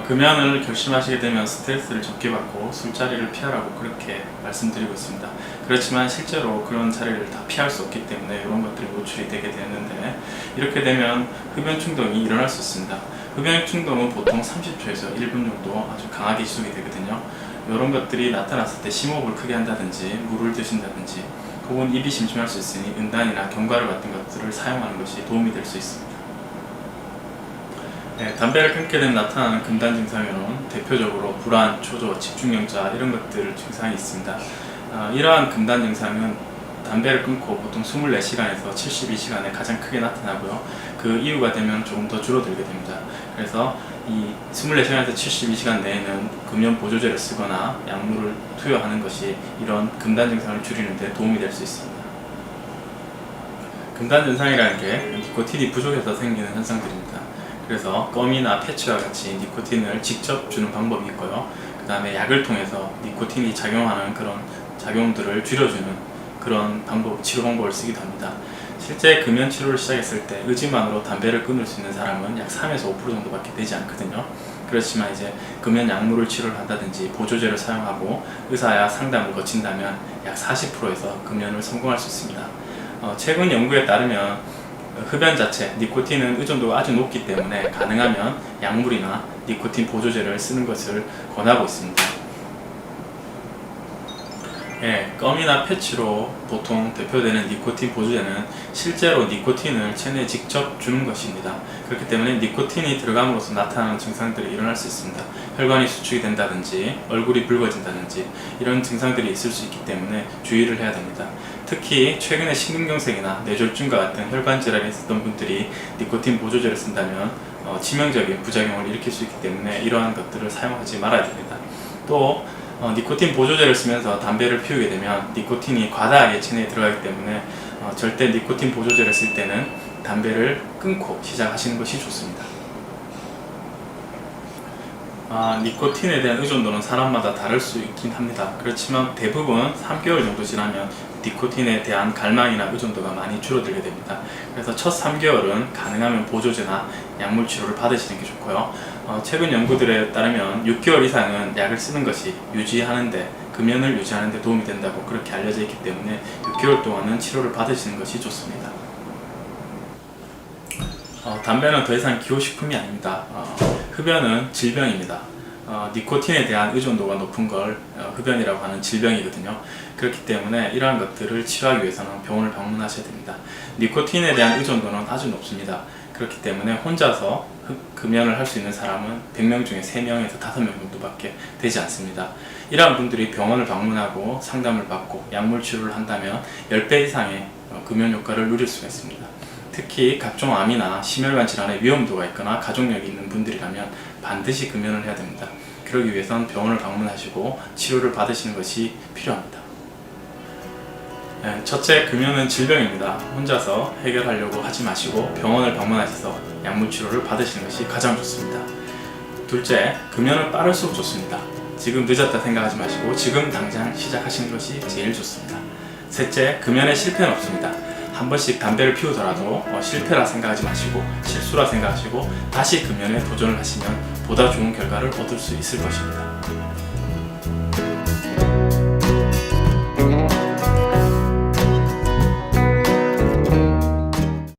금연을 결심하시게 되면 스트레스를 적게 받고 술자리를 피하라고 그렇게 말씀드리고 있습니다. 그렇지만 실제로 그런 자리를 다 피할 수 없기 때문에 이런 것들이 노출이 되게 되는데, 이렇게 되면 흡연 충동이 일어날 수 있습니다. 흡연 충동은 보통 30초에서 1분 정도 아주 강하게 지속이 되거든요. 이런 것들이 나타났을 때 심호흡을 크게 한다든지 물을 드신다든지 혹은 입이 심심할 수 있으니 은단이나 견과류 같은 것들을 사용하는 것이 도움이 될 수 있습니다. 담배를 끊게 되면 나타나는 금단 증상으로는 대표적으로 불안, 초조, 집중력자 이런 것들 증상이 있습니다. 이러한 금단 증상은 담배를 끊고 보통 24시간에서 72시간에 가장 크게 나타나고요. 그 이후가 되면 조금 더 줄어들게 됩니다. 그래서 이 24시간에서 72시간 내에는 금연 보조제를 쓰거나 약물을 투여하는 것이 이런 금단 증상을 줄이는 데 도움이 될 수 있습니다. 금단 증상이라는 게 니코틴이 부족해서 생기는 현상들입니다. 그래서 껌이나 패치와 같이 니코틴을 직접 주는 방법이 있고요. 그 다음에 약을 통해서 니코틴이 작용하는 그런 작용들을 줄여주는 그런 치료 방법을 쓰기도 합니다. 실제 금연 치료를 시작했을 때 의지만으로 담배를 끊을 수 있는 사람은 약 3에서 5% 정도밖에 되지 않거든요. 그렇지만 이제 금연 약물을 치료를 한다든지 보조제를 사용하고 의사와 상담을 거친다면 약 40%에서 금연을 성공할 수 있습니다. 최근 연구에 따르면 흡연 자체, 니코틴은 의존도가 아주 높기 때문에 가능하면 약물이나 니코틴 보조제를 쓰는 것을 권하고 있습니다. 껌이나 패치로 보통 대표되는 니코틴 보조제는 실제로 니코틴을 체내에 직접 주는 것입니다. 그렇기 때문에 니코틴이 들어감으로써 나타나는 증상들이 일어날 수 있습니다. 혈관이 수축이 된다든지 얼굴이 붉어진다든지 이런 증상들이 있을 수 있기 때문에 주의를 해야 됩니다. 특히 최근에 심근경색이나 뇌졸중과 같은 혈관 질환이 있었던 분들이 니코틴 보조제를 쓴다면 치명적인 부작용을 일으킬 수 있기 때문에 이러한 것들을 사용하지 말아야 됩니다. 또 니코틴 보조제를 쓰면서 담배를 피우게 되면 니코틴이 과다하게 체내에 들어가기 때문에 절대 니코틴 보조제를 쓸 때는 담배를 끊고 시작하시는 것이 좋습니다. 니코틴에 대한 의존도는 사람마다 다를 수 있긴 합니다. 그렇지만 대부분 3개월 정도 지나면 니코틴에 대한 갈망이나 의존도가 많이 줄어들게 됩니다. 그래서 첫 3개월은 가능하면 보조제나 약물 치료를 받으시는 게 좋고요. 최근 연구들에 따르면 6개월 이상은 약을 쓰는 것이 금연을 유지하는 데 도움이 된다고 그렇게 알려져 있기 때문에 6개월 동안은 치료를 받으시는 것이 좋습니다. 담배는 더 이상 기호식품이 아닙니다. 흡연은 질병입니다. 니코틴에 대한 의존도가 높은 걸 흡연이라고 하는 질병이거든요. 그렇기 때문에 이러한 것들을 치료하기 위해서는 병원을 방문하셔야 됩니다. 니코틴에 대한 의존도는 아주 높습니다. 그렇기 때문에 혼자서 금연을 할 수 있는 사람은 100명 중에 3명에서 5명 정도밖에 되지 않습니다. 이러한 분들이 병원을 방문하고 상담을 받고 약물 치료를 한다면 10배 이상의 금연 효과를 누릴 수가 있습니다. 특히 각종 암이나 심혈관 질환의 위험도가 있거나 가족력이 있는 분들이라면 반드시 금연을 해야 됩니다. 그러기 위해선 병원을 방문하시고 치료를 받으시는 것이 필요합니다. 첫째, 금연은 질병입니다. 혼자서 해결하려고 하지 마시고 병원을 방문하셔서 약물 치료를 받으시는 것이 가장 좋습니다. 둘째, 금연은 빠를수록 좋습니다. 지금 늦었다 생각하지 마시고 지금 당장 시작하시는 것이 제일 좋습니다. 셋째, 금연에 실패는 없습니다. 한 번씩 담배를 피우더라도 실패라 생각하지 마시고 실수라 생각하시고 다시 금연에 도전을 하시면 보다 좋은 결과를 얻을 수 있을 것입니다.